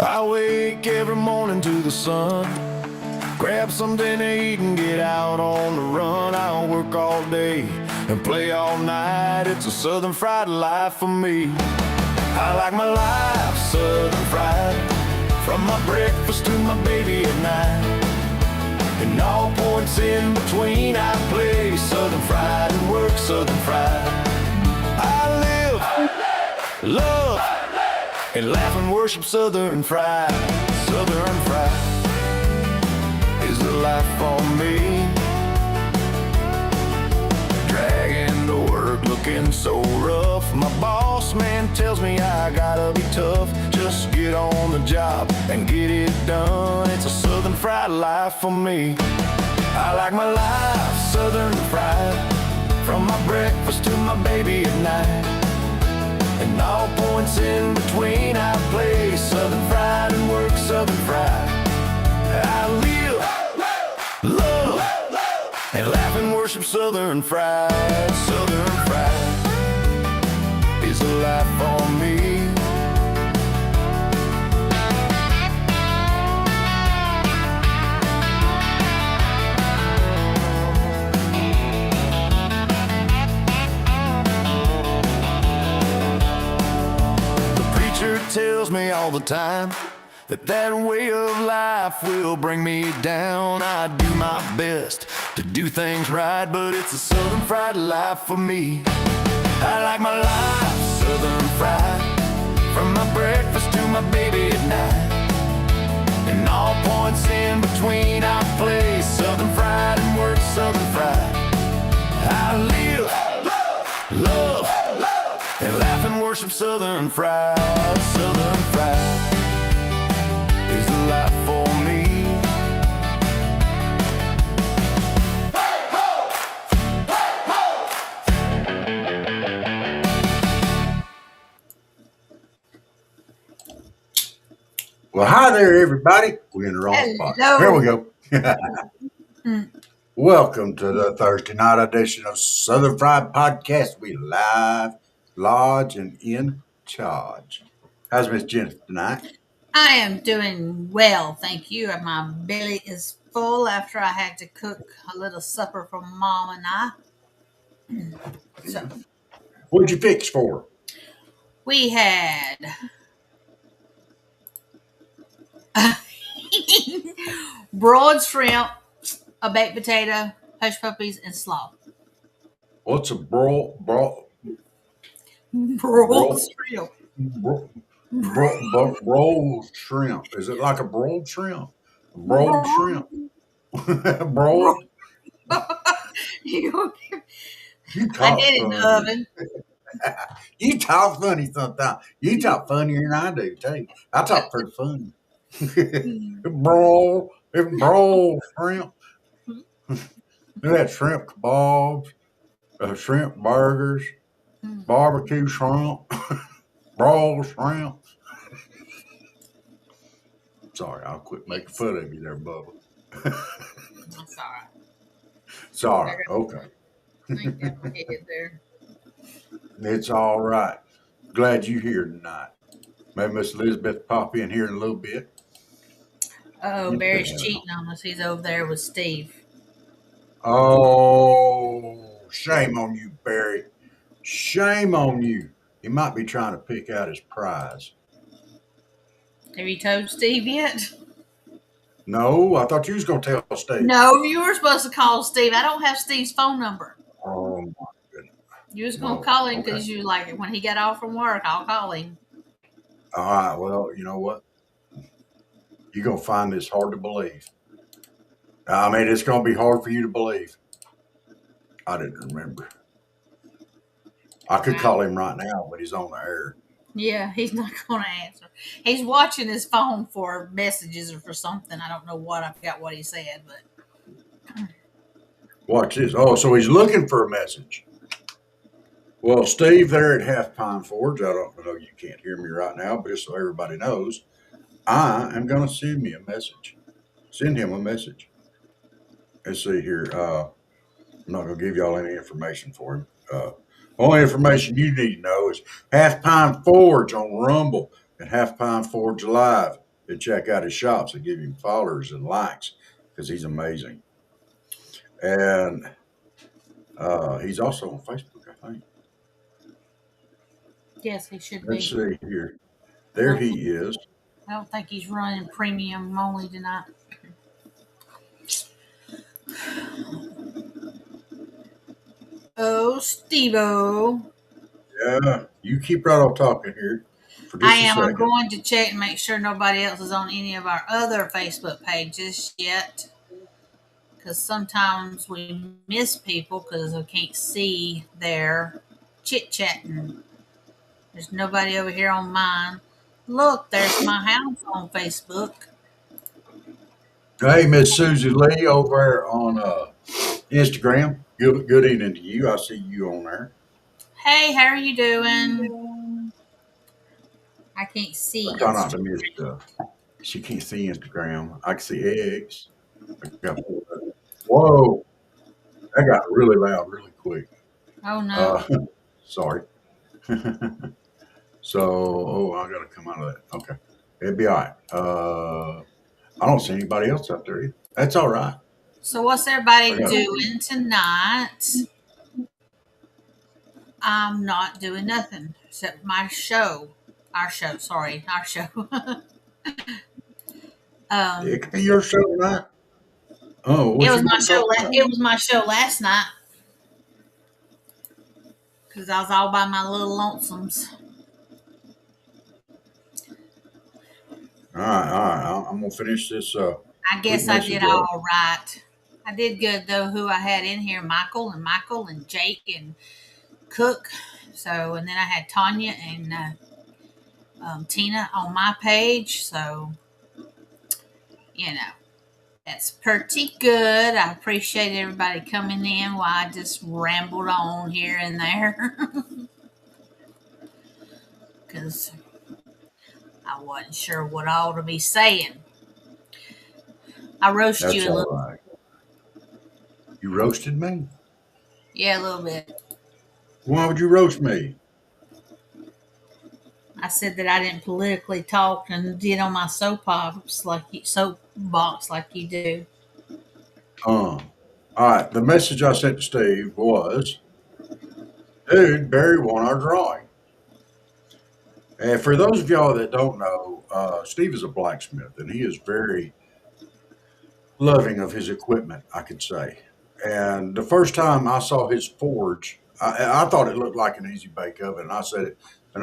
I wake every morning to the sun, grab something to eat and get out on the run. I'll work all day and play all night. It's a Southern fried life for me. I like my life Southern fried, from my breakfast to my baby at night. And all points in between I play Southern fried and work Southern fried. I live, love, and laugh and worship Southern fried. Southern fried is the life for me. Dragging to work looking so rough. My boss man tells me I gotta be tough. Just get on the job and get it done. It's a Southern fried life for me. I like my life Southern fried, from my breakfast to my baby at night. And all points in between I play Southern fried and work Southern fried. I live, love, and laugh and worship Southern fried. Southern fried is a life for me. Tells me all the time that way of life will bring me down. I do my best to do things right, but it's a Southern fried life for me. I like my life Southern fried, from my breakfast to my baby at night. And all points in between I play Southern fried and work Southern fried. I live, love, and laugh and worship Southern fried. Southern fried is the life for me. Well, hi there, everybody. We're in the wrong spot. Here we go. Welcome to the Thursday night edition of Southern Fried Podcast. We live, lodge, and in charge. How's Miss Jennifer tonight? I am doing well, thank you. My belly is full after I had to cook a little supper for Mom and I. So What'd you fix for her? we had broiled shrimp, a baked potato, hush puppies, and slaw. What's a broiled shrimp? Broiled shrimp. Is it like a broiled shrimp? Broiled shrimp. Broiled. I did it in the oven. You talk funny sometimes. You talk funnier than I do too. I talk pretty funny. Broiled shrimp. They had shrimp kebabs, shrimp burgers, barbecue shrimp, broiled shrimp. Sorry, I'll quit making fun of you there, Bubba. That's all right. Sorry, okay. It's all right. Glad you're here tonight. Maybe Miss Elizabeth pop in here in a little bit. Oh, Barry's cheating on us. He's over there with Steve. Oh, shame on you, Barry. Shame on you. He might be trying to pick out his prize. Have you told Steve yet? No, I thought you was going to tell Steve. No, you were supposed to call Steve. I don't have Steve's phone number. Oh, my goodness. You was going to call him because you like it. When he got off from work, I'll call him. All right, well, you know what? You're going to find this hard to believe. I mean, it's going to be hard for you to believe. I didn't remember. I could call him right now, but he's on the air. Yeah, he's not going to answer. He's watching his phone for messages or for something. I don't know what. I forgot what he said, but. Watch this. Oh, so he's looking for a message. Well, Steve there at Half Pine Forge, I don't know, you can't hear me right now, but just so everybody knows, I am going to send him a message. Let's see here. I'm not going to give y'all any information for him. Only information you need to know is Half Pine Forge on Rumble and Half Pine Forge Live to check out his shops and give him followers and likes because he's amazing. And he's also on Facebook, I think. Yes, he should Let's be. see here. I There don't, he is. I don't think he's running premium only tonight. Oh, Steve-O. Yeah, you keep right on talking here for I just a am. I'm second. going to check and make sure nobody else is on any of our other Facebook pages yet. Because sometimes we miss people because we can't see their chit chatting. There's nobody over here on mine. Look, there's my house on Facebook. Hey, Miss Susie Lee over there on Instagram. Good evening to you. I see you on there. Hey, how are you doing? I can't I see try not to Instagram. miss stuff. She can't see Instagram. I can see X. Whoa, that got really loud really quick. Oh Uh, no. sorry. So, I got to come out of that. Okay. It'd be all right. I don't see anybody else out there either. That's all right. So what's I everybody got doing tonight? I'm not doing nothing except my show. Our show, sorry, our show. it um, could be your show tonight. Oh, it what was you my want to show. talk about? It was my show last night because I was all by my little lonesomes. All right, all right. I'm gonna finish this I quick guess I did message up. all right. I did good though. Who I had in here, Michael and Jake and Cook. So and then I had Tanya and Tina on my page. So you know that's pretty good. I appreciate everybody coming in while I just rambled on here and there because I wasn't sure what I ought to be saying. I roast That's you a all little. right. You roasted me? Yeah, a little bit. Why would you roast me? I said that I didn't politically talk and did on my soapbox like you do. All right. The message I sent to Steve was, dude, Barry won our drawing. And for those of y'all that don't know, Steve is a blacksmith and he is very loving of his equipment, I could say. And the first time I saw his forge, I thought it looked like an easy bake oven. And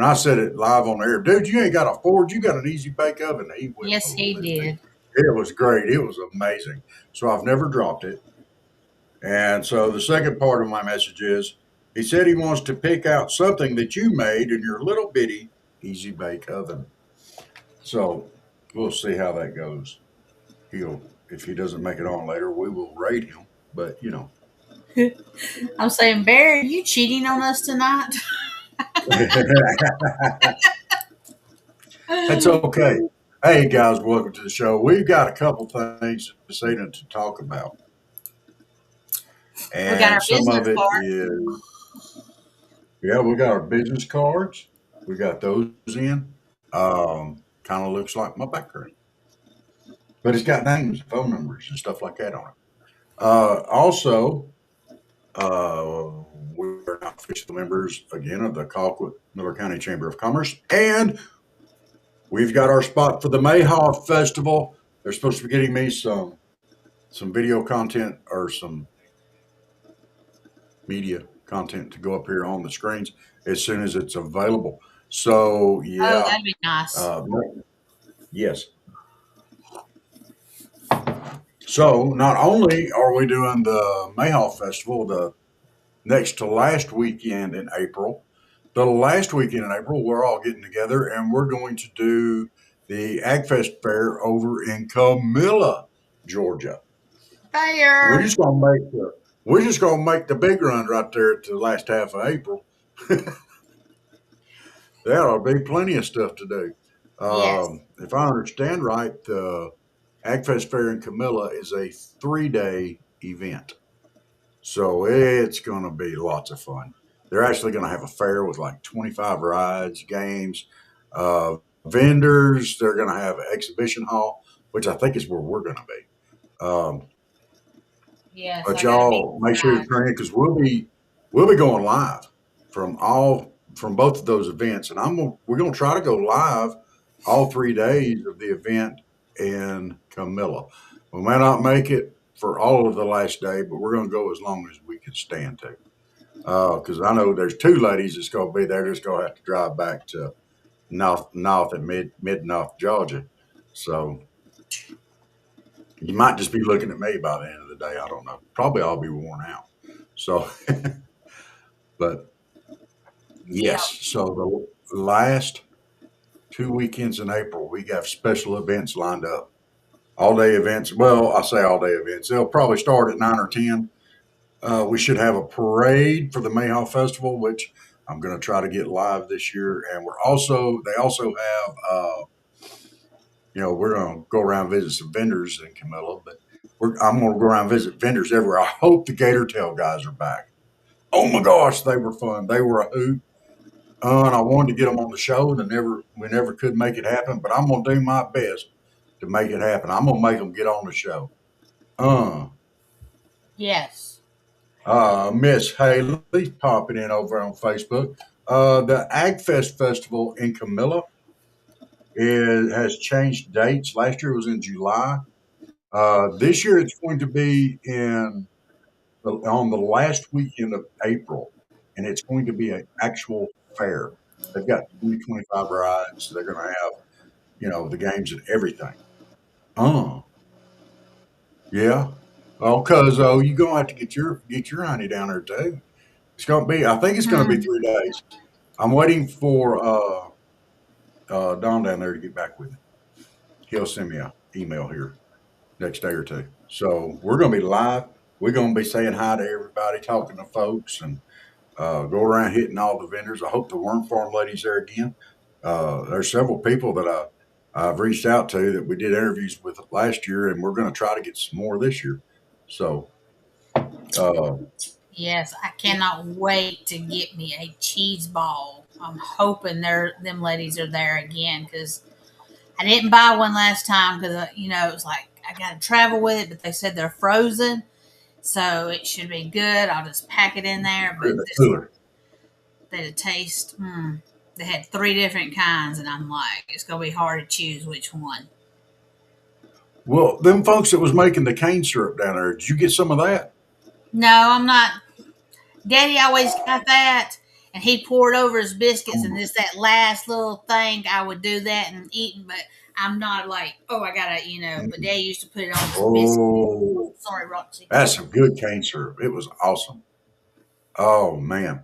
I said it live on air. Dude, you ain't got a forge, you got an easy bake oven. He went Yes, he ballistic. did. It was great. It was amazing. So I've never dropped it. And so the second part of my message is he said he wants to pick out something that you made in your little bitty easy bake oven. So we'll see how that goes. If he doesn't make it on later, we will rate him. But I'm saying, Barry, are you cheating on us tonight? that's okay. Hey guys, welcome to the show. We've got a couple things this evening to talk about, We got and our some of business it card. is we got our business cards. We got those in. Kind of looks like my background, but it's got names, phone numbers, and stuff like that on it. Also, we're now official members again of the Colquitt Miller County Chamber of Commerce, and we've got our spot for the Mayhaw Festival. They're supposed to be getting me some video content or some media content to go up here on the screens as soon as it's available. So Oh, yeah, that'd be nice. yes. So not only are we doing the Mayhaw Festival the next to last weekend in April, the last weekend in April we're all getting together and we're going to do the AgFest Fair over in Camilla, Georgia. We're Fair. just gonna make the we're just gonna make the big run right there at the last half of April. There'll be plenty of stuff to do. Yes. If I understand right, the AgFest Fair in Camilla is a 3-day event. So it's going to be lots of fun. They're actually going to have a fair with like 25 rides, games, vendors. They're going to have an exhibition hall, which I think is where we're going to be. Yes, But I gotta be y'all make sure to inside. turn in because we'll be going live from both of those events, and we're gonna try to go live all 3 days of the event in Camilla. We may not make it for all of the last day, but we're gonna go as long as we can stand to. Because I know there's two ladies that's gonna be there. Just gonna have to drive back to North and mid North Georgia. So you might just be looking at me by the end of the day. I don't know. Probably I'll be worn out. So, but Yeah. yes. So the last 2 weekends in April, we got special events lined up. All day events. Well, I say all day events. They'll probably start at 9 or 10. We should have a parade for the Mayhaw Festival, which I'm going to try to get live this year. And they also have, we're going to go around and visit some vendors in Camilla, but I'm going to go around and visit vendors everywhere. I hope the Gator Tail guys are back. Oh my gosh, they were fun. They were a hoot. And I wanted to get them on the show, and we never could make it happen. But I'm gonna do my best to make it happen. I'm gonna make them get on the show. Uh, Yes. Miss Haley popping in over on Facebook. The AgFest Festival in Camilla has changed dates. Last year it was in July. This year it's going to be on the last weekend of April, and it's going to be an actual fair. They've got 25 rides. They're going to have, the games and everything. Oh, yeah. Oh, cause you're gonna have to get your honey down there too. It's gonna be. I think it's gonna be Hmm. 3 days. I'm waiting for Don down there to get back with me. He'll send me an email here next day or two. So we're gonna be live. We're gonna be saying hi to everybody, talking to folks, and go around hitting all the vendors. I hope the worm farm ladies there again. There's several people that I've reached out to that we did interviews with last year, and we're going to try to get some more this year. So, uh, Yes, I cannot wait to get me a cheese ball. I'm hoping them ladies are there again because I didn't buy one last time because it was like I got to travel with it, but they said they're frozen, so it should be good. I'll just pack it in there. put it in But the this cooler. the taste, they had 3 different kinds, and I'm like, it's gonna be hard to choose which one. Well, them folks that was making the cane syrup down there, did you get some of that? No, I'm not. Daddy always got that, and he poured over his biscuits, and Oh, just that last little thing, I would do that and eat. But I'm not like, oh, I gotta, But Daddy used to put it on his biscuit. oh, Sorry, Roxy. that's some good cane syrup. It was awesome. Oh man.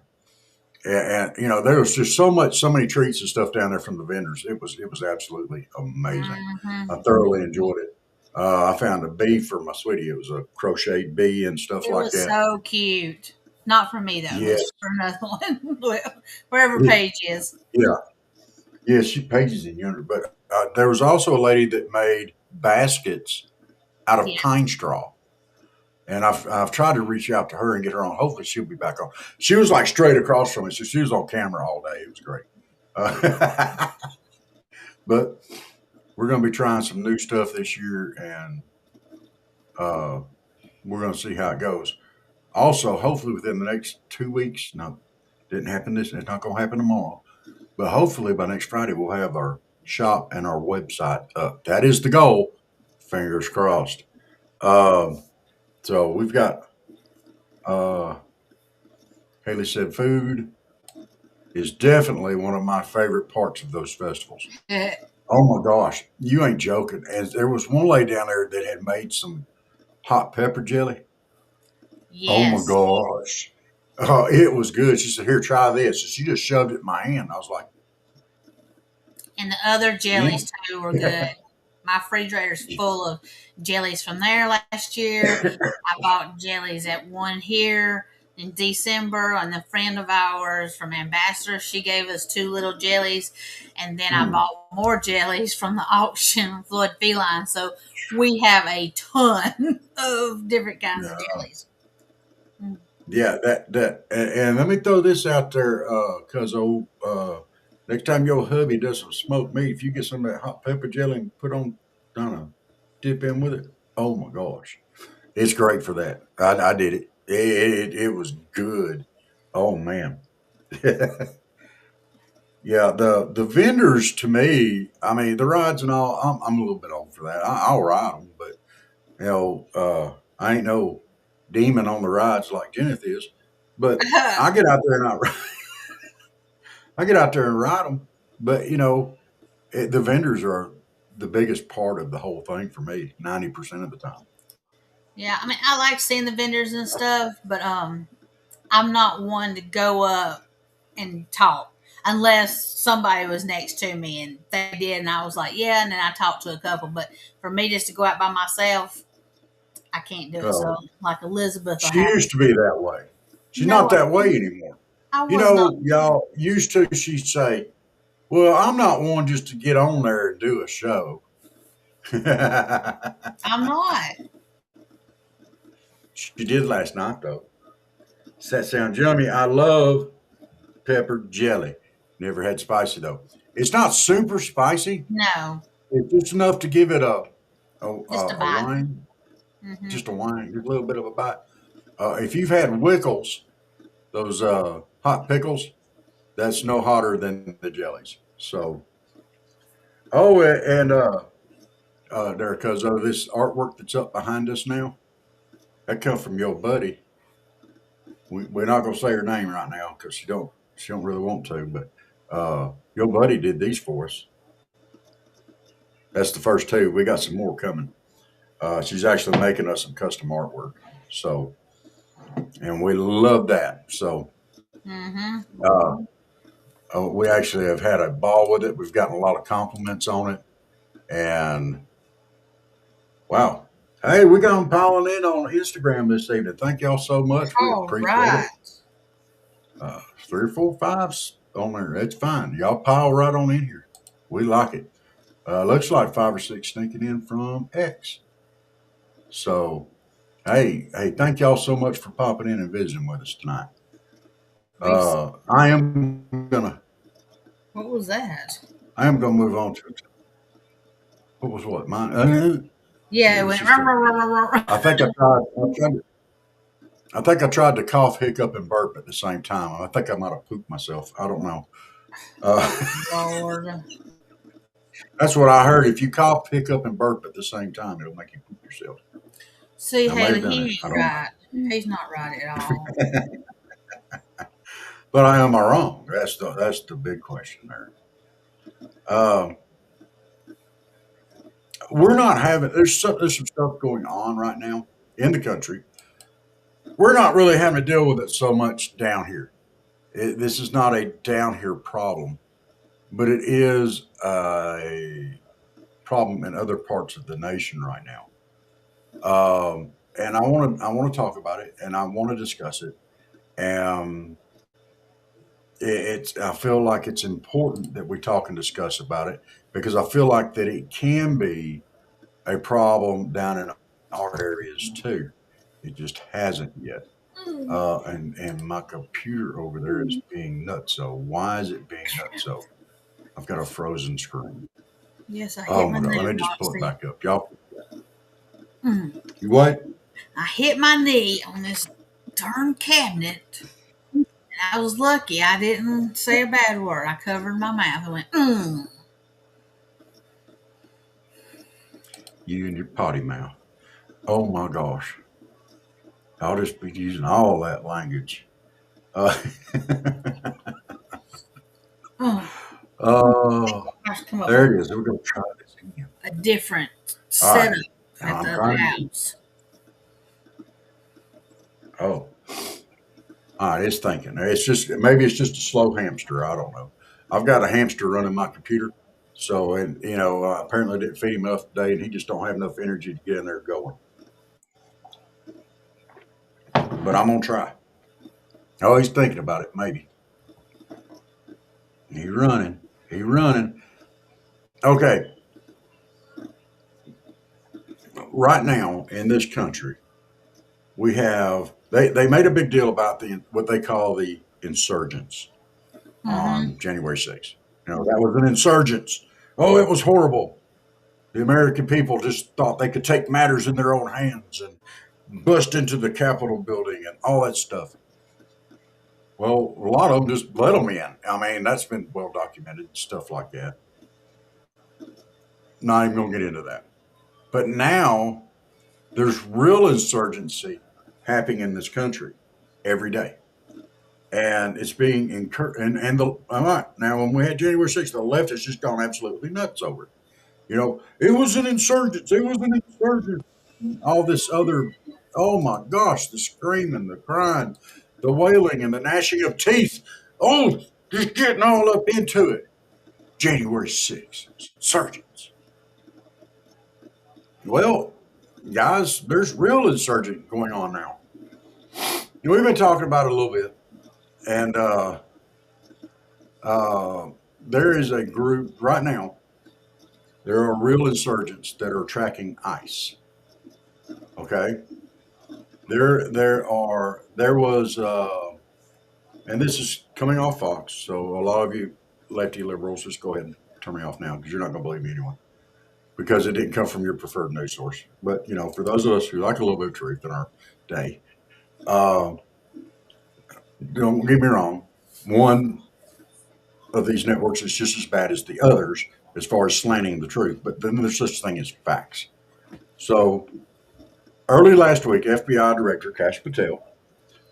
And there was just so many treats and stuff down there from the vendors. It was absolutely amazing. Hmm. I thoroughly enjoyed it. I found a bee for my sweetie. It was a crocheted bee and stuff It like was that. so cute. Not for me though, but Yes, for another one, wherever yeah, Paige is. yeah, yeah. She Pages in yonder, but there was also a lady that made baskets out of Yes. pine straw. And I've tried to reach out to her and get her on. Hopefully, she'll be back on. She was like straight across from me, so she was on camera all day. It was great. But we're going to be trying some new stuff this year, and uh, we're going to see how it goes. Also, hopefully, within the next 2 weeks. No, didn't happen this. It's not going to happen tomorrow. But hopefully, by next Friday, we'll have our shop and our website up. That is the goal. Fingers crossed. Um, so we've got. Uh, Haley said food is definitely one of my favorite parts of those festivals. Oh my gosh, you ain't joking. And there was one lady down there that had made some hot pepper jelly. Oh my Yes. gosh. It was good. She said, "Here, try this." And she just shoved it in my hand. I was like, And the other "Yeah." jellies too were good. My refrigerator's full of jellies from there last year. I bought jellies at one here in December, and a friend of ours from Ambassador, she gave us 2 little jellies, and then I Mm, bought more jellies from the auction, Floyd Feline. So we have a ton of different kinds of yeah, jellies. Mm. yeah. And let me throw this out there, cause old Next time your hubby does some smoked meat, if you get some of that hot pepper jelly and put on, kind of dip in with it. Oh my gosh, it's great for that. I did it. It was good. Oh man. Yeah, the vendors to me, I mean, the rides and all, I'm a little bit old for that. I'll ride them, but I ain't no demon on the rides like Jennifer is. But I get out there and I get out there and ride them. But the vendors are the biggest part of the whole thing for me, 90% of the time. Yeah, I mean, I like seeing the vendors and stuff, but I'm not one to go up and talk unless somebody was next to me and they did, and I was like, yeah, and then I talked to a couple. But for me just to go out by myself, I can't do it. So, So like Elizabeth will she have. used to be that way. She's No, not that way anymore. I was not. Y'all used to, she'd say, well, I'm not one just to get on there and do a show. I'm not. She did last night, though. Does that sound yummy? I love pepper jelly. Never had spicy, though. It's not super spicy. No, It's just enough to give it just a a bite. wine, Hmm. just a wine, just a little bit of a bite. If you've had Wickles, those hot pickles, that's no hotter than the jellies. So, and there, because of this artwork that's up behind us now, that come from your buddy. We're not gonna say her name right now because she don't really want to. But your buddy did these for us. That's the first two. We got some more coming. She's actually making us some custom artwork. So, and we love that. So, Hmm. uh, we actually have had a ball with it. We've gotten a lot of compliments on it, and wow. Hey, we got them piling in on Instagram this evening. Thank y'all so much. We All appreciate it. right. 3 or 4 5s on there. That's fine. Y'all pile right on in here. We like it. Looks like 5 or 6 sneaking in from X. So, hey, thank y'all so much for popping in and visiting with us tonight. Reese, I am gonna, what was that? move on to what was what mine. Yeah, It it was went. just a. I think I tried to cough, hiccup, and burp at the same time. I think I might have pooped myself. I don't know. Uh, Lord. that's what I heard. If you cough, hiccup, and burp at the same time, it'll make you poop yourself. See, I may Haley, have done he it. I ain't don't know. right. He's not right at all. But am I wrong? That's the big question there. Um, we're not having. There's some stuff going on right now in the country. We're not really having to deal with it so much down here. This is not a down here problem, but it is a problem in other parts of the nation right now. And I want to talk about it, and I want to discuss it. And it's I feel like it's important that we talk and discuss about it because I feel like that it can be a problem down in our areas too. It just hasn't yet. And my computer over there is being nutso. Why is it being nutso? I've got a frozen screen. Yes, I hit Oh my my god! Let knee, me just pull it Roxy. back up, y'all. Mm. You what? I hit my knee on this darn cabinet. And I was lucky I didn't say a bad word. I covered my mouth and went, mm. You and your potty mouth. Oh my gosh! I'll just be using all that language. Uh, Oh, oh, I have to come up with there it is. We're gonna try this again. a different All right. setup Now at I'm the trying to get. house. Oh, all right. It's thinking. Maybe it's just a slow hamster. I don't know. I've got a hamster running my computer. So and apparently I didn't feed him enough today, and he just don't have enough energy to get in there going. But I'm gonna try. Oh, he's thinking about it. Maybe he's running. He's running. Okay, right now in this country, we have they made a big deal about what they call the insurgents Mm-hmm. on January 6th. That was an insurgence. Oh, it was horrible. The American people just thought they could take matters in their own hands and bust into the Capitol building and all that stuff. Well, a lot of them just let them in. I mean, that's been well documented and stuff like that. Not even going to get into that. But now there's real insurgency happening in this country every day. And it's being encouraged. And all right, now when we had January 6th, the left has just gone absolutely nuts over it. It was an insurgence. It was an insurgence. All this other, oh my gosh, the screaming, the crying, the wailing, and the gnashing of teeth. Oh, just getting all up into it. January 6th, insurgents. Well, guys, there's real insurgent going on now. We've been talking about it a little bit, and there is a group right now. There are real insurgents that are tracking ICE. Okay, there was, and this is coming off Fox. So a lot of you lefty liberals, just go ahead and turn me off now because you're not going to believe me anyway, because it didn't come from your preferred news source. But for those of us who like a little bit of truth in our day, don't get me wrong. One of these networks is just as bad as the others as far as slanting the truth, but then there's such thing as facts. So early last week, FBI Director Kash Patel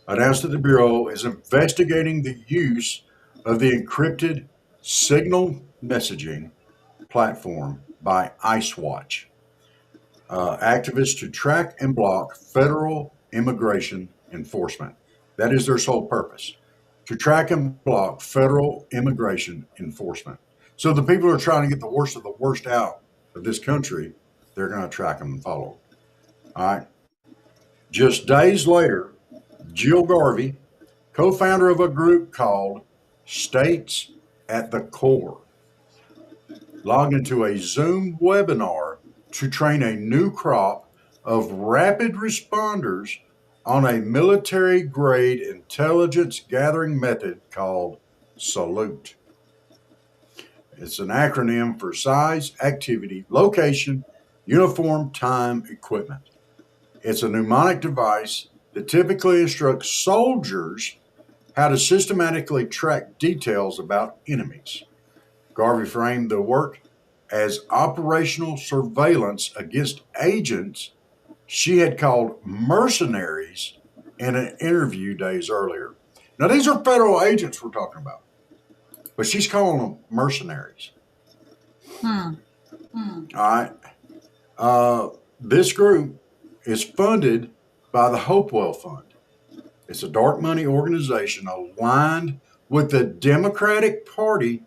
announced that the Bureau is investigating the use of the encrypted signal messaging platform by IceWatch, activists to track and block federal immigration enforcement. That is their sole purpose, to track and block federal immigration enforcement. So the people who are trying to get the worst of the worst out of this country, they're going to track them and follow them. All right. Just days later, Jill Garvey, co-founder of a group called States at the Core, logged into a Zoom webinar to train a new crop of rapid responders on a military-grade intelligence gathering method called SALUTE. It's an acronym for size, activity, location, uniform, time, equipment. It's a mnemonic device that typically instructs soldiers how to systematically track details about enemies. Garvey framed the work as operational surveillance against agents she had called mercenaries in an interview days earlier. Now, these are federal agents we're talking about, but she's calling them mercenaries. All right. This group is funded by the Hopewell Fund. It's a dark money organization aligned with the Democratic Party.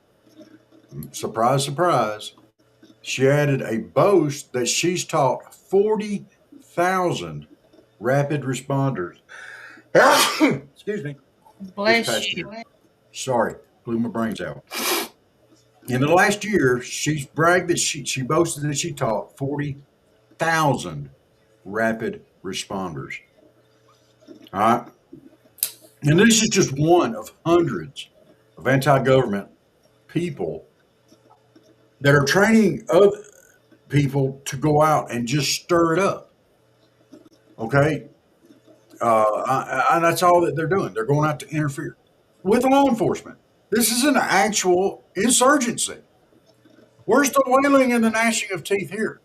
Surprise, surprise. She added a boast that she's taught 40,000 rapid responders. Excuse me. Bless you. Sorry, blew my brains out. In the last year, she's bragged that she boasted that she taught 40,000 rapid responders. All right. And this is just one of hundreds of anti-government people that are training other people to go out and just stir it up. Okay. And that's all that they're doing. They're going out to interfere with law enforcement. This is an actual insurgency. Where's the wailing and the gnashing of teeth here?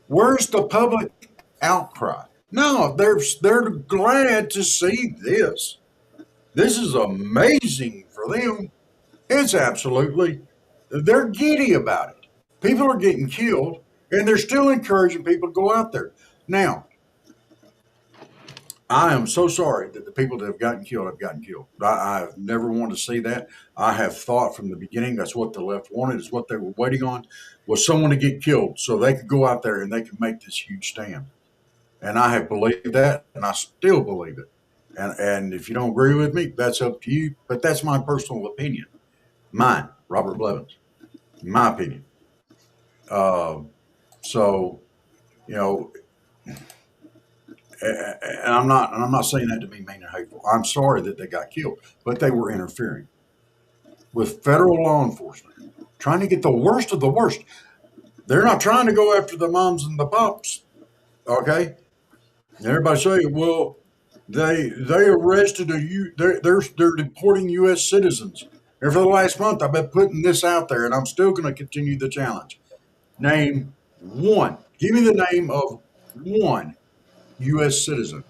Where's the public outcry? No, they're glad to see this. This is amazing for them. It's absolutely, they're giddy about it. People are getting killed, and they're still encouraging people to go out there. Now, I am so sorry that the people that have gotten killed have gotten killed. I've never wanted to see that. I have thought from the beginning that's what the left wanted, is what they were waiting on, was someone to get killed so they could go out there and they could make this huge stand. And I have believed that, and I still believe it. And if you don't agree with me, that's up to you. But that's my personal opinion. Mine, Robert Blevins. My opinion. So, you know, and I'm not saying that to be mean and hateful. I'm sorry that they got killed, but they were interfering. with federal law enforcement, trying to get the worst of the worst. They're not trying to go after the moms and the pops. Okay, everybody say, well, they arrested they're deporting U.S. citizens. And for the last month, I've been putting this out there, and I'm still going to continue the challenge. Name one. Give me the name of one U.S. citizen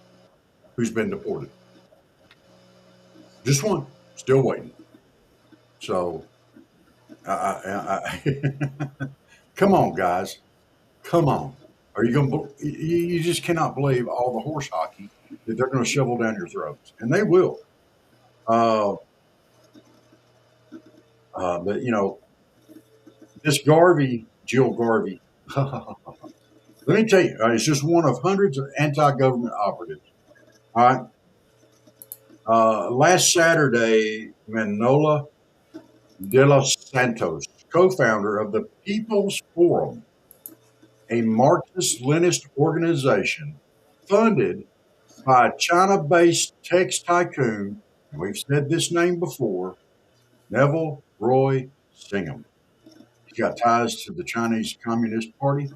who's been deported. Just one. Still waiting. So, come on, guys. Come on. Are you going to? You just cannot believe all the horse hockey that they're going to shovel down your throats, and they will. Uh, but this Garvey, Jill Garvey. Let me tell you, it's just one of hundreds of anti-government operatives. All right. Last Saturday, Manola de los Santos, co-founder of the People's Forum, a Marxist-Leninist organization funded by a China-based tech tycoon, and we've said this name before, Neville Roy Singham. He's got ties to the Chinese Communist Party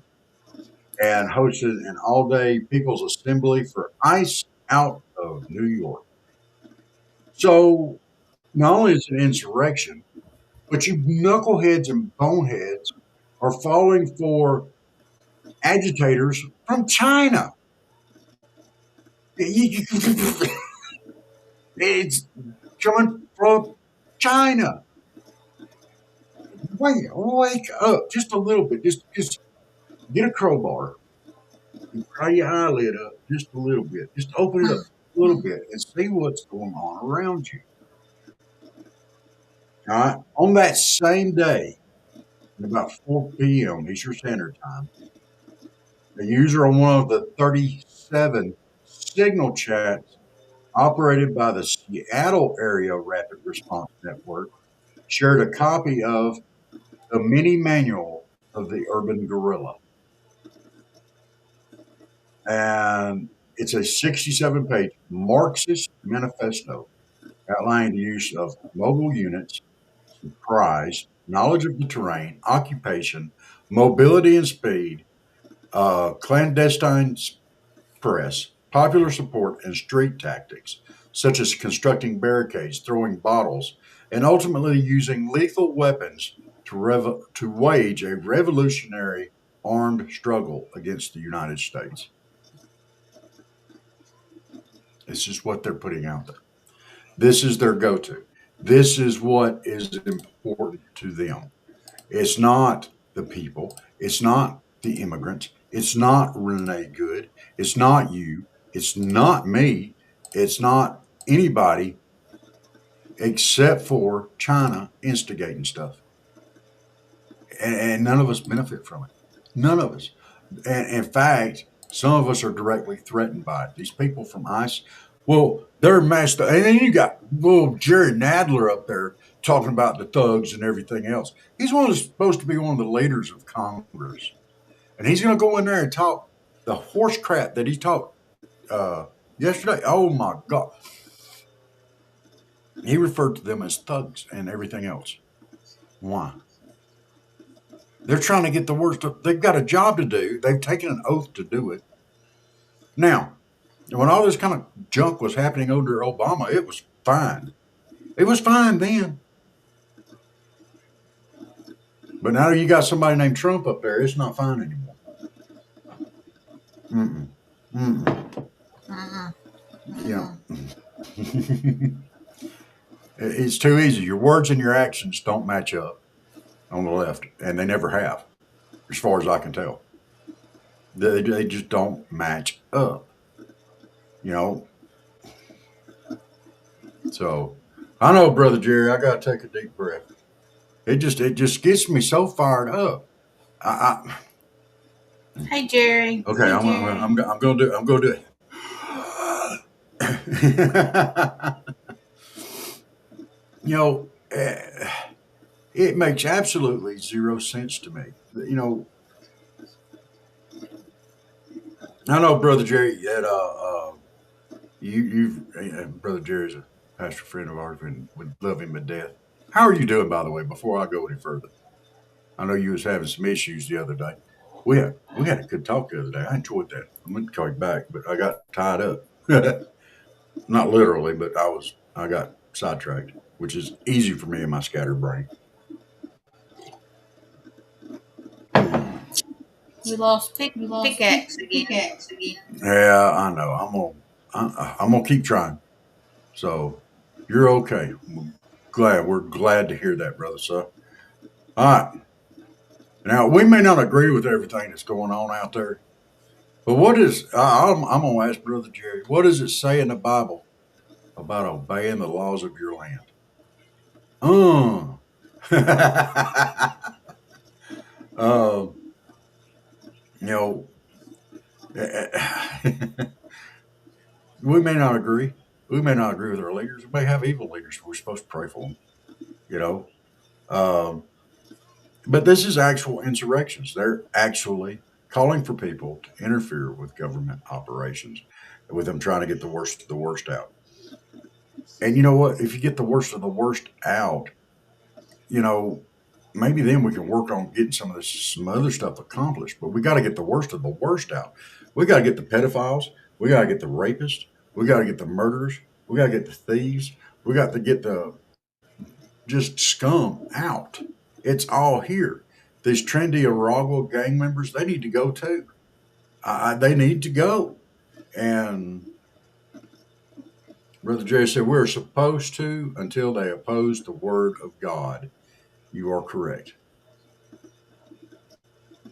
and hosted an all-day People's Assembly for ICE out of New York. So not only is it an insurrection, but you knuckleheads and boneheads are falling for agitators from China. It's coming from China. Wake up just a little bit. Just get a crowbar and pry your eyelid up just a little bit. Just open it up a little bit and see what's going on around you. All right. On that same day, at about 4 p.m. Eastern Standard Time, a user on one of the 37 signal chats operated by the Seattle Area Rapid Response Network shared a copy of the mini manual of the urban guerrilla. And it's a 67-page Marxist manifesto outlining the use of mobile units, surprise, knowledge of the terrain, occupation, mobility and speed, clandestine press, popular support, and street tactics, such as constructing barricades, throwing bottles, and ultimately using lethal weapons to wage a revolutionary armed struggle against the United States. This is what they're putting out there. This is their go-to. This is what is important to them. It's not the people. It's not the immigrants. It's not Renee Good. It's not you. It's not me. It's not anybody except for China instigating stuff. And none of us benefit from it. None of us. And in fact, some of us are directly threatened by it. These people from ICE, well, they're masked. And then you got little Jerry Nadler up there talking about the thugs and everything else. He's supposed to be one of the leaders of Congress. And he's going to go in there and talk the horse crap that he talked yesterday. Oh, my God. He referred to them as thugs and everything else. Why? They're trying to get the worst. They've got a job to do. They've taken an oath to do it. Now, when all this kind of junk was happening under Obama, it was fine. It was fine then. But now you got somebody named Trump up there, it's not fine anymore. It's too easy. Your words and your actions don't match up on the left, and they never have, as far as I can tell. They just don't match up. So I know, Brother Jerry, I gotta take a deep breath. It just gets me so fired up. Hey, Jerry. Okay, Hey, I'm gonna do it. It makes absolutely zero sense to me. I know, Brother Jerry, that Brother Jerry's a pastor friend of ours and would love him to death. How are you doing, by the way, before I go any further? I know you was having some issues the other day. We had a good talk the other day. I enjoyed that. I'm going to call you back, but I got tied up. Not literally, but I got sidetracked, which is easy for me in my scattered brain. We lost pickaxe again. Yeah, I know. I'm gonna keep trying. So you're okay. We're glad to hear that, brother. So all right. Now we may not agree with everything that's going on out there, but I'm gonna ask Brother Jerry, what does it say in the Bible about obeying the laws of your land? Uh. uh, you know, we may not agree. We may not agree with our leaders. We may have evil leaders. We're supposed to pray for them. You know, um, but this is actual insurrections. They're actually calling for people to interfere with government operations, with them trying to get the worst of the worst out. And you know what? If you get the worst of the worst out, you know, maybe then we can work on getting some other stuff accomplished. But we got to get the worst of the worst out. We got to get the pedophiles. We got to get the rapists. We got to get the murderers. We got to get the thieves. We got to get the just scum out. It's all here. These trendy Aragua gang members, they need to go too. They need to go. And Brother Jerry said, we're supposed to until they oppose the word of God. You are correct.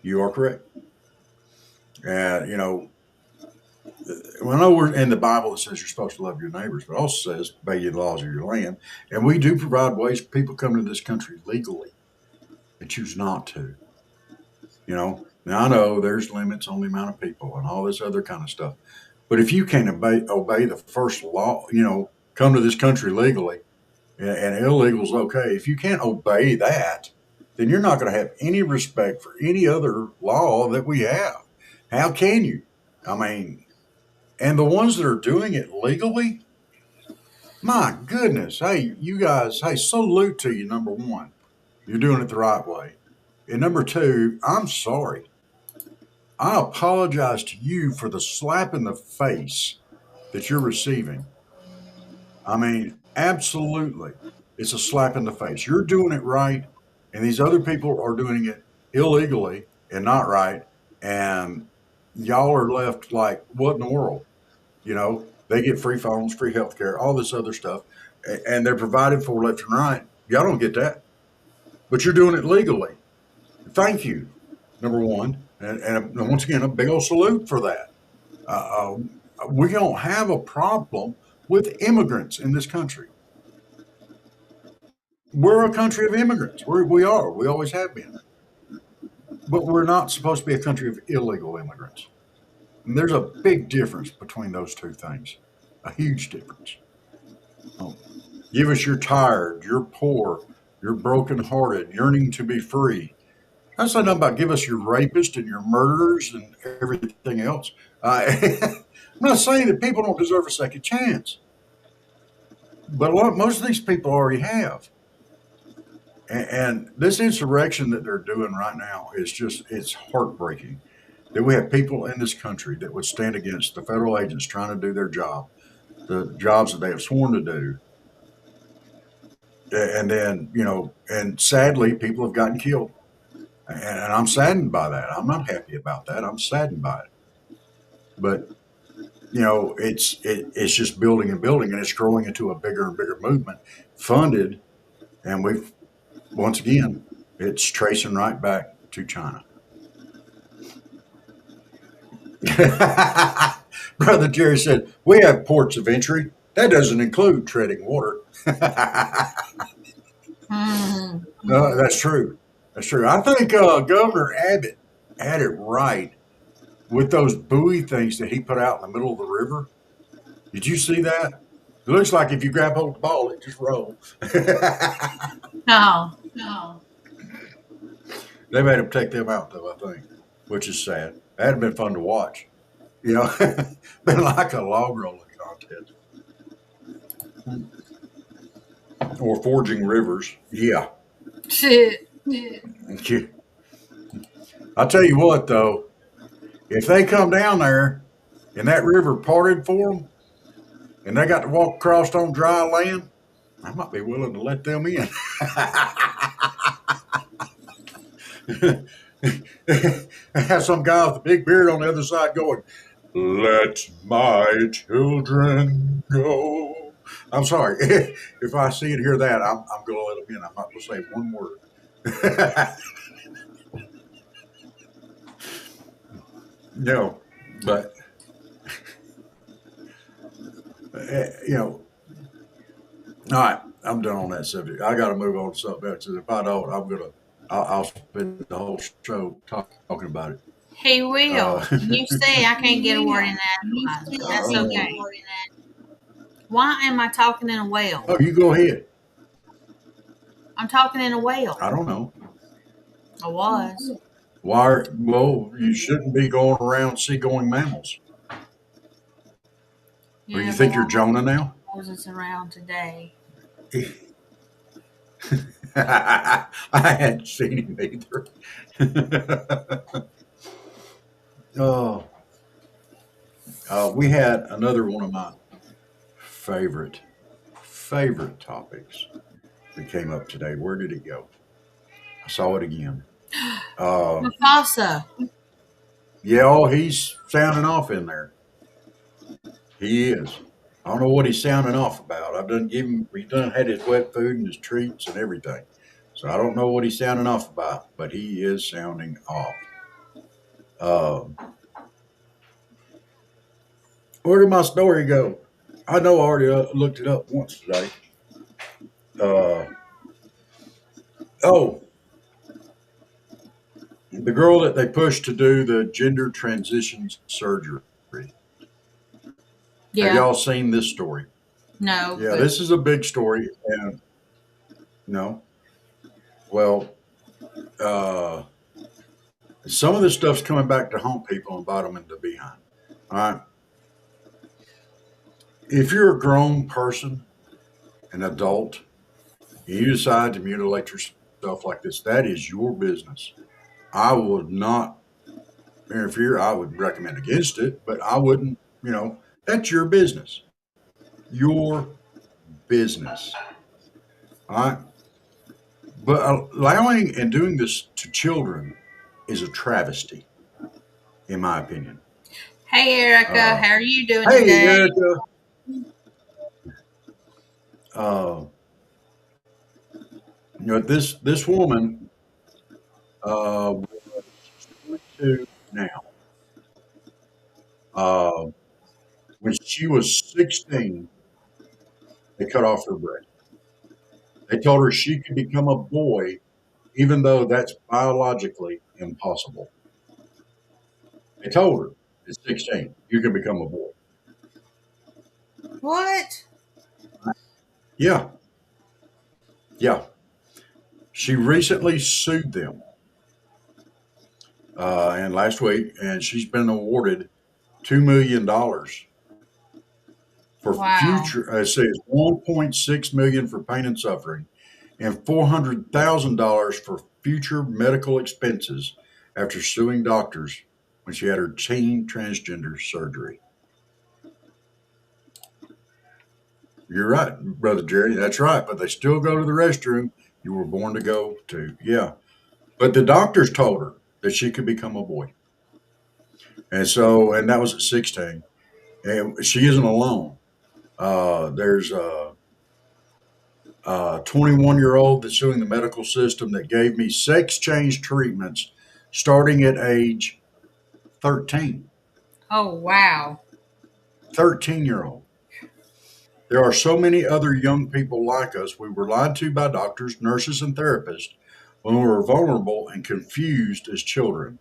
You are correct. And, you know, I know we're in the Bible, it says you're supposed to love your neighbors, but it also says obey the laws of your land. And we do provide ways for people come to this country legally and choose not to. You know, now I know there's limits on the amount of people and all this other kind of stuff. But if you can't obey the first law, you know, come to this country legally and illegal's okay. If you can't obey that, then you're not going to have any respect for any other law that we have. How can you? I mean, and the ones that are doing it legally, my goodness, hey, you guys, hey, salute to you, number one. You're doing it the right way. And number two, I'm sorry. I apologize to you for the slap in the face that you're receiving. I mean, absolutely. It's a slap in the face. You're doing it right, and these other people are doing it illegally and not right. And y'all are left like, what in the world? You know, they get free phones, free health care, all this other stuff, and they're provided for left and right. Y'all don't get that. But you're doing it legally. Thank you, number one. And once again, a big old salute for that. Uh, we don't have a problem with immigrants in this country. We're a country of immigrants. We are. We always have been. But we're not supposed to be a country of illegal immigrants. And there's a big difference between those two things, a huge difference. Oh, give us you're tired, you're poor, you're brokenhearted, yearning to be free. I say nothing about give us your rapists and your murderers and everything else. I'm not saying that people don't deserve a second chance, but most of these people already have. And this insurrection that they're doing right now is it's heartbreaking that we have people in this country that would stand against the federal agents trying to do their job, the jobs that they have sworn to do. And then, you know, and sadly, people have gotten killed. And I'm saddened by that. I'm not happy about that. I'm saddened by it. But, you know, it's just building and building, and it's growing into a bigger and bigger movement funded. And once again, it's tracing right back to China. Brother Jerry said, we have ports of entry. That doesn't include treading water. That's true. That's true. I think Governor Abbott had it right with those buoy things that he put out in the middle of the river. Did you see that? It looks like if you grab hold of the ball, it just rolls. No. They made him take them out, though, I think, which is sad. That'd have been fun to watch. You know, been like a log rolling contest. or forging rivers. Yeah. I'll tell you what, though, if they come down there and that river parted for them and they got to walk across on dry land, I might be willing to let them in. Have some guy with a big beard on the other side going, "Let my children go." I'm sorry. If I see and hear that, I'm going to let them in. I'm not going to say one word. No, but, all right, I'm done on that subject. I got to move on to something else. If I don't, I'll spend the whole show talking about it. He will. You say I can't get a word in that, but that's okay. Why am I talking in a whale? Oh, you go ahead. I'm talking in a whale. I don't know. I was. Why? Well, you shouldn't be going around seagoing mammals. Yeah, Or you think you're Jonah now? Moses around today. I hadn't seen him either. Oh, we had another one of my favorite topics that came up today. Where did it go? I saw it again. Mufasa. Yeah, he's sounding off in there. He is. I don't know what he's sounding off about. I've done give him. He done had his wet food and his treats and everything. So I don't know what he's sounding off about, but he is sounding off. Where did my story go? I know I already looked it up once today. Oh, the girl that they pushed to do the gender transition surgery. Yeah. Have y'all seen this story? No. Yeah, this is a big story. And no. Well, some of this stuff's coming back to haunt people and bite them in the behind. All right. If you're a grown person, an adult, and you decide to mutilate yourself like this, that is your business. I would not interfere. I would recommend against it, but I wouldn't, that's your business. Your business. All right. But allowing and doing this to children is a travesty, in my opinion. Hey, Erica. How are you doing Hey, today? Erica. This woman, 22 now. When she was 16, they cut off her breast. They told her she could become a boy, even though that's biologically impossible. They told her at 16, you can become a boy. What? Yeah. Yeah. She recently sued them. And last week, and she's been awarded $2 million for future. It says $1.6 million for pain and suffering, and $400,000 for future medical expenses after suing doctors when she had her teen transgender surgery. You're right, Brother Jerry. That's right. But they still go to the restroom you were born to go to. Yeah. But the doctors told her that she could become a boy. And that was at 16. And she isn't alone. There's a 21-year-old that's suing the medical system that gave me sex change treatments starting at age 13. Oh, wow. 13-year-old. There are so many other young people like us. We were lied to by doctors, nurses, and therapists when we were vulnerable and confused as children.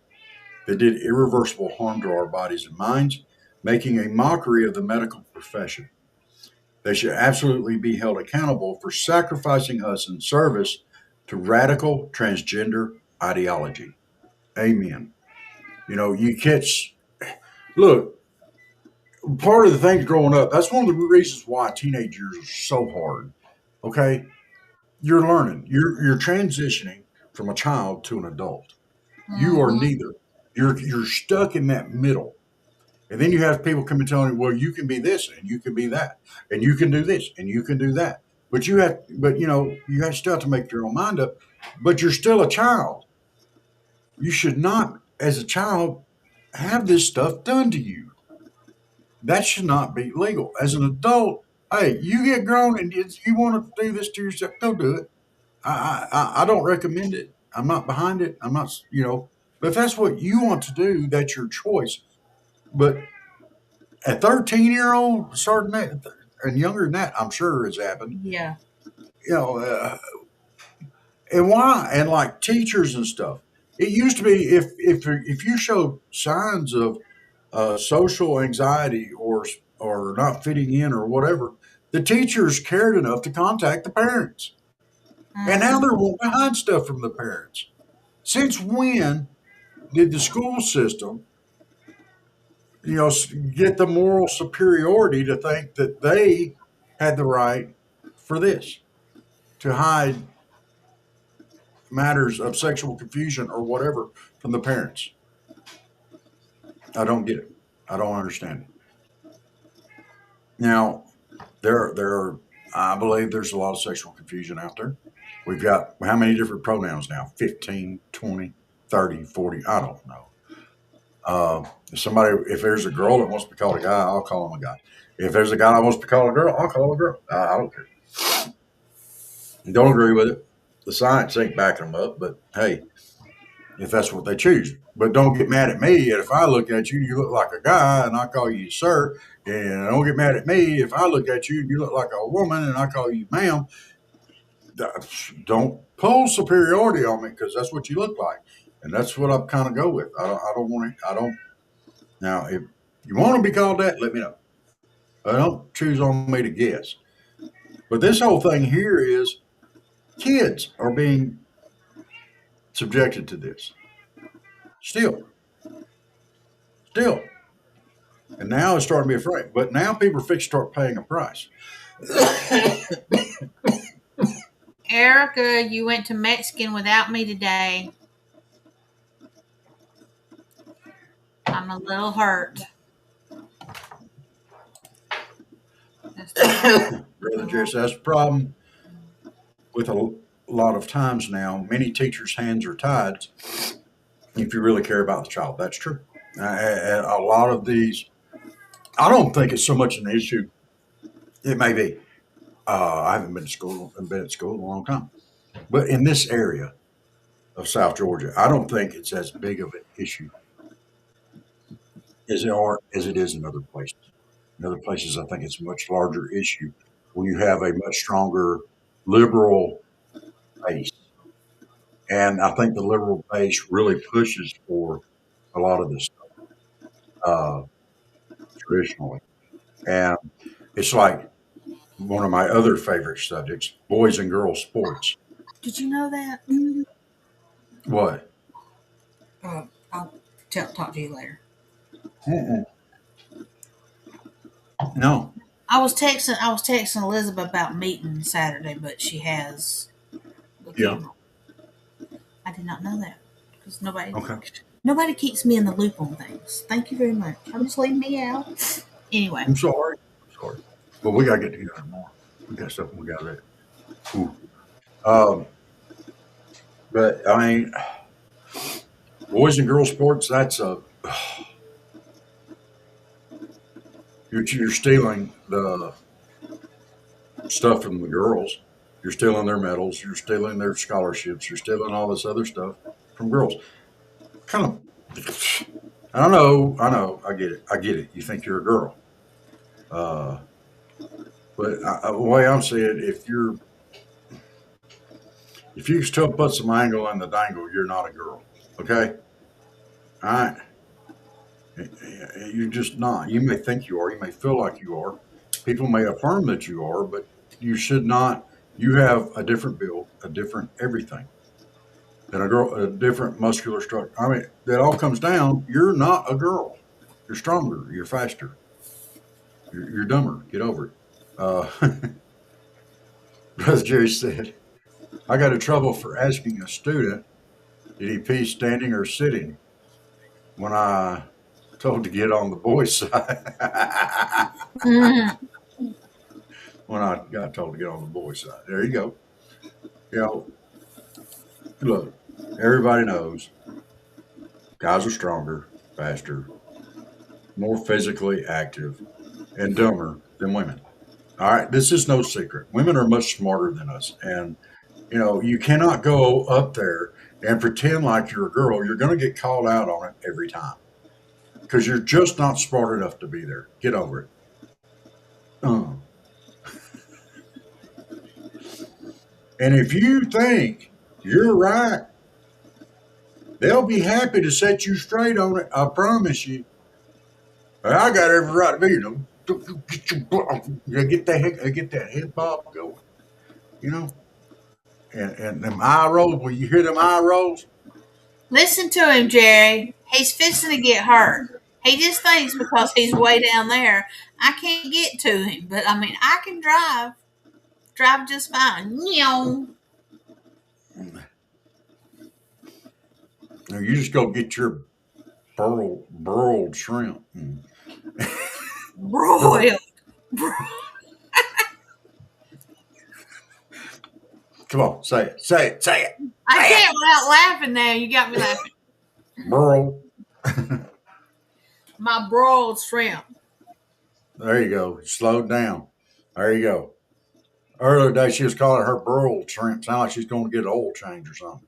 They did irreversible harm to our bodies and minds, making a mockery of the medical profession. They should absolutely be held accountable for sacrificing us in service to radical transgender ideology. Amen. Look, part of the things growing up, that's one of the reasons why teenage years are so hard. Okay? you're learning. You're transitioning from a child to an adult. You are Mm-hmm. neither. You're stuck in that middle. And then you have people come and telling you, well, you can be this and you can be that, and you can do this and you can do that. But you have still have to make your own mind up. But you're still a child. You should not, as a child, have this stuff done to you. That should not be legal. As an adult, hey, you get grown and you want to do this to yourself, go do it. I don't recommend it. I'm not behind it. I'm not, but if that's what you want to do, that's your choice. But a 13-year-old starting that, and younger than that, I'm sure has happened. Yeah. You know, and why? And like teachers and stuff. It used to be if you showed signs of social anxiety or not fitting in or whatever, the teachers cared enough to contact the parents. And now Mm-hmm. they're wanting to hide stuff from the parents. Since when did the school system, get the moral superiority to think that they had the right for this, to hide matters of sexual confusion or whatever from the parents? I don't get it. I don't understand it. Now, I believe there's a lot of sexual confusion out there. We've got how many different pronouns now? 15, 20, 30, 40. I don't know. If there's a girl that wants to be called a guy, I'll call him a guy. If there's a guy that wants to be called a girl, I'll call him a girl. I don't care. Don't agree with it. The science ain't backing them up, but hey, if that's what they choose. But don't get mad at me if I look at you, you look like a guy, and I call you sir. And don't get mad at me if I look at you, you look like a woman, and I call you ma'am. Don't pull superiority on me because that's what you look like, and that's what I kind of go with. I don't want to. I don't. Now, if you want to be called that, let me know. Don't choose on me to guess. But this whole thing here is kids are being subjected to this still, still. And now it's starting to be afraid. But now people are fixing to start paying a price. Erica, you went to Mexican without me today. I'm a little hurt. Brother Jess, that's the problem with a lot of times now. Many teachers' hands are tied if you really care about the child. That's true. A lot of these, I don't think it's so much an issue. It may be. I haven't been at school in a long time. But in this area of South Georgia, I don't think it's as big of an issue as it is in other places. In other places, I think it's a much larger issue when you have a much stronger liberal base. And I think the liberal base really pushes for a lot of this stuff traditionally. And it's like one of my other favorite subjects, boys and girls sports. Did you know that? What? I'll talk to you later. Mm-mm. No. I was texting Elizabeth about meeting Saturday, but she has the Yeah. funeral. I did not know that because Okay. nobody keeps me in the loop on things. Thank you very much. I'm just leaving me out. Anyway, I'm sorry. But we got to get together more. We got something we got to do. Um, but I mean, boys and girls sports, you're stealing the stuff from the girls. You're stealing their medals. You're stealing their scholarships. You're stealing all this other stuff from girls. Kind of, I know. I get it. You think you're a girl. Uh, the way I'm saying, if you still put some angle in the dangle, you're not a girl. Okay? All right? You're just not. You may think you are. You may feel like you are. People may affirm that you are, but you should not. You have a different build, a different everything than a girl, a different muscular structure. I mean, that all comes down. You're not a girl. You're stronger. You're faster. You're dumber. Get over it. Brother Jerry said, I got in trouble for asking a student, did he pee standing or sitting? When I told to get on the boys' side. Mhm. When I got told to get on the boys' side. There you go. You know, look, everybody knows guys are stronger, faster, more physically active, and dumber than women. All right, this is no secret. Women are much smarter than us. And, you cannot go up there and pretend like you're a girl. You're going to get called out on it every time because you're just not smart enough to be there. Get over it. Uh. And if you think you're right, they'll be happy to set you straight on it. I promise you. I got every right to be them. Get that head bob going, you know. And them eye rolls. When you hear them eye rolls, Listen to him, Jerry. He's fixing to get hurt. He just thinks because he's way down there, I can't get to him. But I mean, I can drive just fine. you just go get your burled shrimp. Broiled. Come on, say it, say it, say it. I can't without laughing now. You got me laughing. Burl. My broiled shrimp. There you go. Slowed down. There you go. Earlier today, she was calling her burled shrimp. Sound like she's going to get an oil change or something.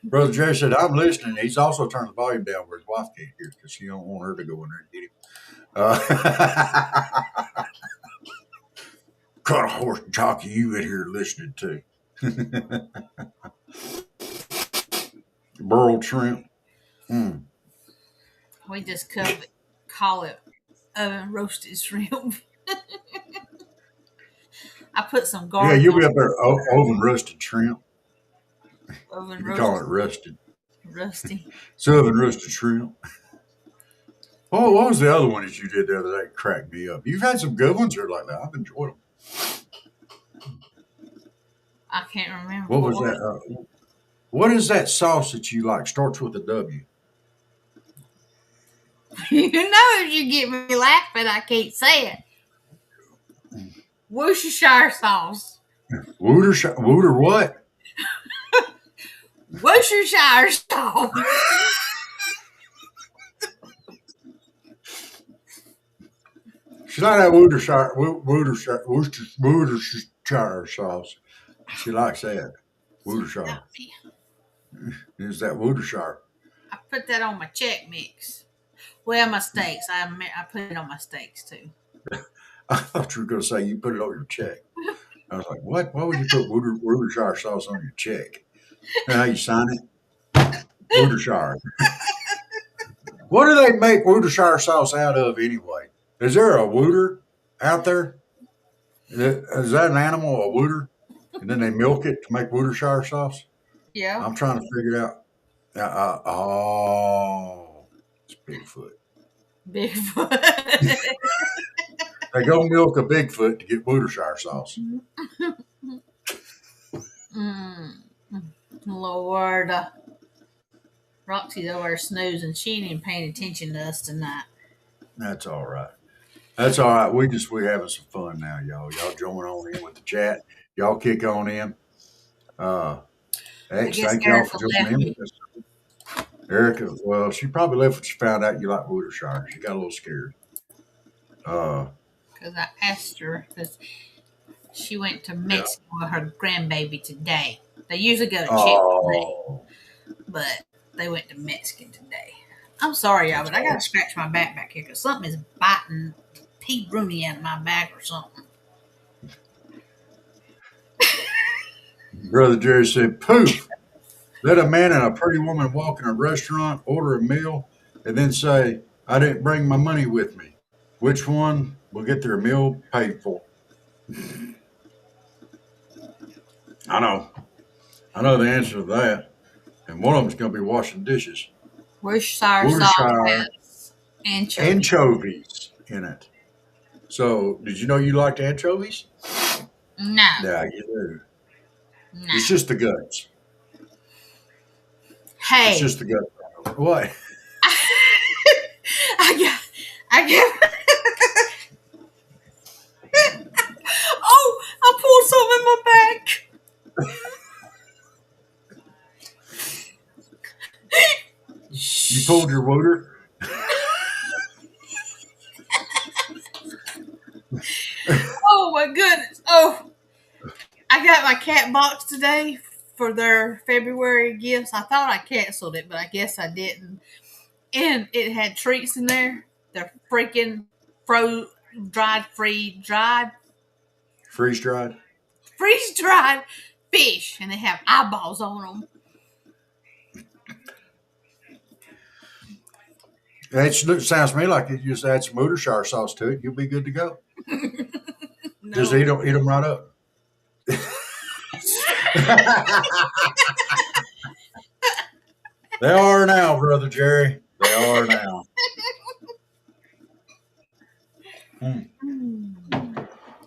Brother Jerry said, I'm listening. He's also turned the volume down where his wife can't hear because she don't want her to go in there and get him. Cut a horse jockey you in here listening to. Burled shrimp. Mm. We just call it oven roasted shrimp. I put some Yeah, garlic you'll be on up there oven roasted shrimp. oven You can call it roasted, rusted. rusty. It's oven roasted shrimp. Oh, what was the other one that you did the other day? That cracked me up. You've had some good ones here like that. I've enjoyed them. I can't remember. What was that? What is that sauce that you like? Starts with a W. You know, if you get me laughing, I can't say it. Worcestershire sauce. Wooter what? Worcestershire sauce. She's not that Worcestershire sauce. She likes that. Worcestershire. Is that Worcestershire? I put that on my check mix. Well, my steaks. I put it on my steaks too. I thought you were going to say you put it on your check. I was like, what? Why would you put Worcestershire sauce on your check? You know how you sign it? Worcestershire. What do they make Worcestershire sauce out of anyway? Is there a Wooter out there? Is that an animal, a Wooter? And then they milk it to make Worcestershire sauce? Yeah. I'm trying to figure it out. Oh, it's Bigfoot. Bigfoot. They go milk a Bigfoot to get Worcestershire sauce. Lord. Roxy's over there snoozing. She ain't even paying attention to us tonight. That's all right. That's all right. We're having some fun now, y'all. Y'all join on in with the chat. Y'all kick on in. Thank y'all for joining in with us. Erica, well, she probably left when she found out you like Worcestershire. She got a little scared. Because I asked her, because she went to Mexico with her grandbaby today. They usually go to Chick-fil-A, but they went to Mexican today. I'm sorry, y'all, but I got to scratch my back here because something is biting Pete Rooney out of my back or something. Brother Jerry said, poof. Let a man and a pretty woman walk in a restaurant, order a meal, and then say, I didn't bring my money with me. Which one will get their meal paid for? I know the answer to that. And one of them's going to be washing dishes. Worcestershire sauce has anchovies in it. So, did you know you liked anchovies? No, Yeah, you do. no. It's just the guts. It's Hey, just the guts. What? I got, I got. Oh, I pulled some in my back. You pulled your water? Oh my goodness. Oh, I got my cat box today for their February gifts. I thought I canceled it, but I guess I didn't. And it had treats in there. They're freaking dried, Freeze dried? freeze dried fish, and they have eyeballs on them. It sounds to me like you just add some Worcestershire sauce to it. You'll be good to go. Just No. eat them right up. They are now, Brother Jerry. They are now.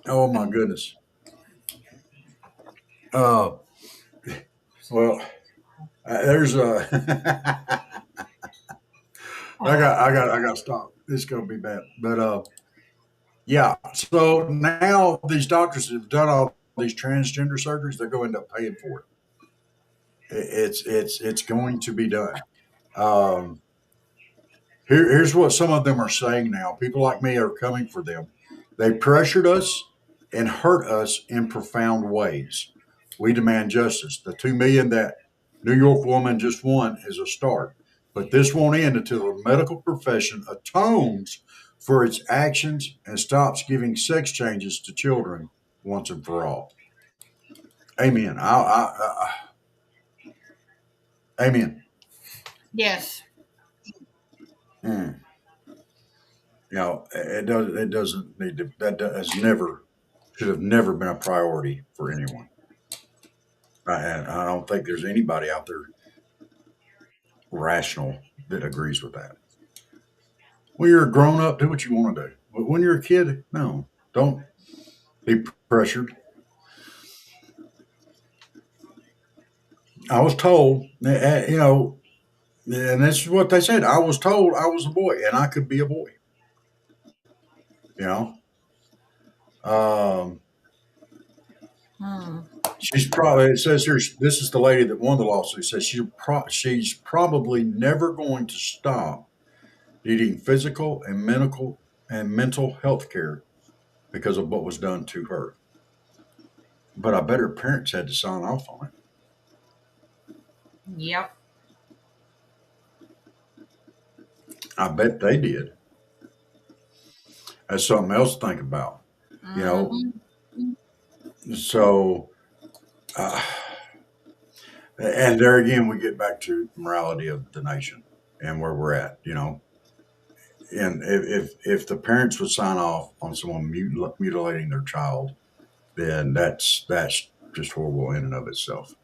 Oh my goodness. Uh, well, there's a. I got to stop. It's gonna be bad. But yeah. So now these doctors have done all these transgender surgeries. They're going to end up paying for it. It's going to be done. Um, here's what some of them are saying now. People like me are coming for them. They pressured us and hurt us in profound ways. We demand justice. The 2 million that New York woman just won is a start, but this won't end until the medical profession atones for its actions and stops giving sex changes to children once and for all. Amen. Amen. Yes. Mm. It doesn't need to. Has never should have never been a priority for anyone. I don't think there's anybody out there rational that agrees with that. When you're a grown up, do what you want to do. But when you're a kid, no, don't be pressured. I was told, and this is what they said. I was told I was a boy and I could be a boy. You know, um, Hmm. she's probably. It says here. This is the lady that won the lawsuit. Says she's probably never going to stop needing physical and mental health care because of what was done to her. But I bet her parents had to sign off on it. Yep. I bet they did. That's something else to think about. You know, Mm-hmm. so uh, and there again we get back to morality of the nation and where we're at. And if the parents would sign off on someone mutilating their child, then that's just horrible in and of itself.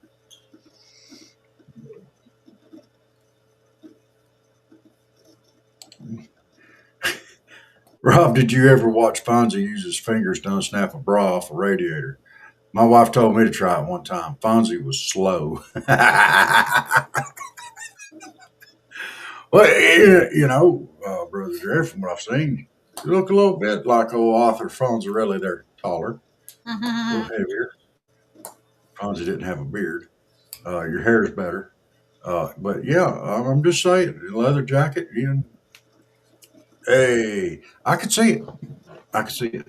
Rob, did you ever watch Fonzie use his fingers to unsnap a bra off a radiator? My wife told me to try it one time. Fonzie was slow. Well, Brother Jerry, from what I've seen, you look a little bit like old Arthur Fonzarelli. They're taller, a little heavier. Fonzie didn't have a beard. Your hair is better. But yeah, I'm just saying, leather jacket. Hey, I could see it. I could see it.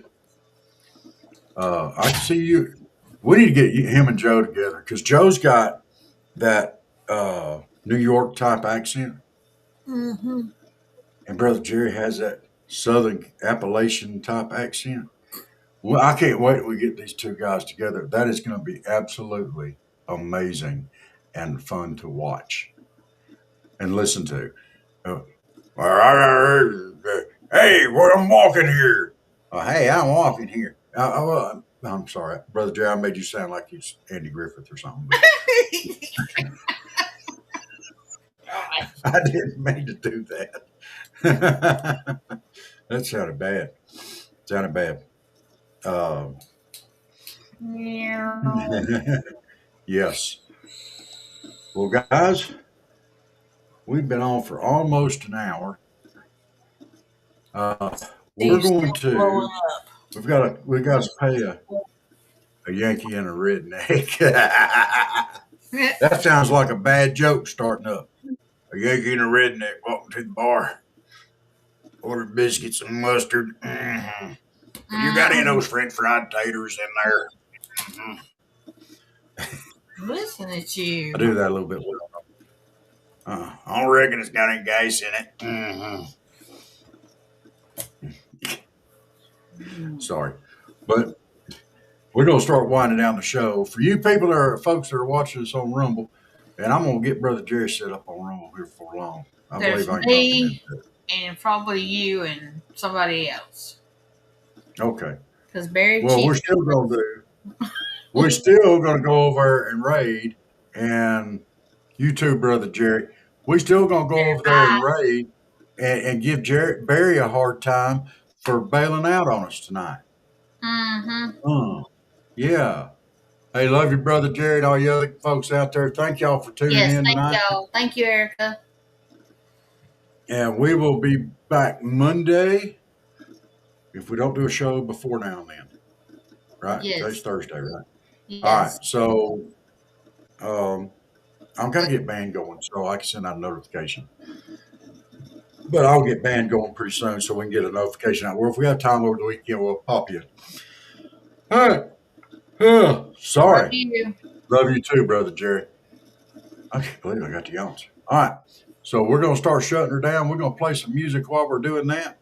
I could see you. We need to get him and Joe together because Joe's got that New York type accent, Mm-hmm. and Brother Jerry has that Southern Appalachian type accent. Well, I can't wait till we get these two guys together. That is going to be absolutely amazing and fun to watch and listen to. Uh, hey, what I'm walking here. Hey, I'm walking here. I'm sorry, Brother Jerry. I made you sound like you Andy Griffith or something. I didn't mean to do that. That sounded bad. Sounded bad. Uh, Meow. Yes. Well, guys, we've been on for almost an hour. We're Steve's going still blowing to. We got to pay a Yankee and a redneck. up. That sounds like a bad joke starting up. A Yankee and a redneck walking to the bar, ordered biscuits and mustard. Mm-hmm. You got any of those French fried taters in there? Mm-hmm. Listen at you. I do that a little bit. I don't reckon it's got any gas in it. Mm-hmm. Sorry, but we're gonna start winding down the show. For you people folks that are watching us on Rumble, and I'm gonna get Brother Jerry set up on Rumble here for long. I There's believe I can talk him me into it. and probably you and somebody else. Okay. Because Barry Well, Chief. we're still gonna go over and raid, and you too, Brother Jerry. We're still gonna go over there and raid and give Barry a hard time for bailing out on us tonight. Mm-hmm. Yeah. Hey, love you, Brother Jerry, and all you other folks out there. Thank y'all for tuning in Thank tonight. y'all. Thank you, Erica. And we will be back Monday if we don't do a show before now and then. Right? Yes. Today's Thursday, right? Yes. All right. So I'm going to get band going so I can send out a notification. But I'll get band going pretty soon so we can get a notification out. Well, if we have time over the weekend, we'll pop you. All right. Sorry. Love you. Love you too, Brother Jerry. I can't believe I got the yawns. All right. So we're going to start shutting her down. We're going to play some music while we're doing that.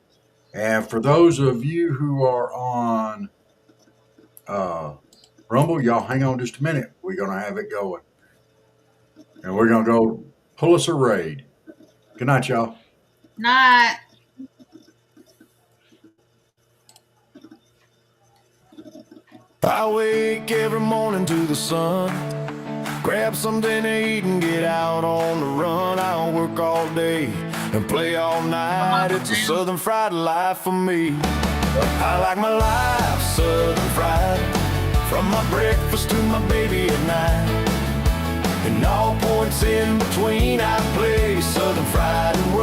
And for those of you who are on Rumble, y'all hang on just a minute. We're going to have it going. And we're going to go pull us a raid. Good night, y'all. Night. I wake every morning to the sun, grab something to eat and get out on the run. I'll work all day and play all night. It's a Southern fried life for me. I like my life Southern fried, from my breakfast to my baby at night. And all points in between I play Southern fried and work.